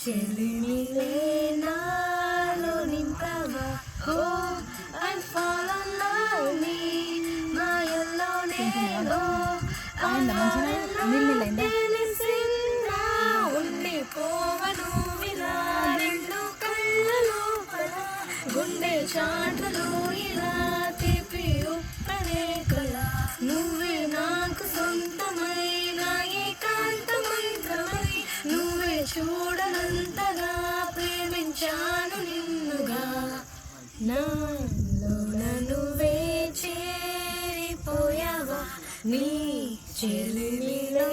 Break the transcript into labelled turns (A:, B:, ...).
A: చెలిమిలే నాలో నింపవా ఓ I fall in love me మాయల్లోనే ఓ తెలిసిందా ఉండిపోవను ఇలా రెండు కళ్ళ లోపల గుండె చాటులో ఇలా తిప్పి ఉప్పనే కల నువ్వే నాకు సొంతమైన ఏకాంత మంత్రమై నువ్వే చూడనంతగా ప్రేమించాను నిన్నుగా నాలోన నువ్వే చేరిపోయావా నీ చెలిమిలో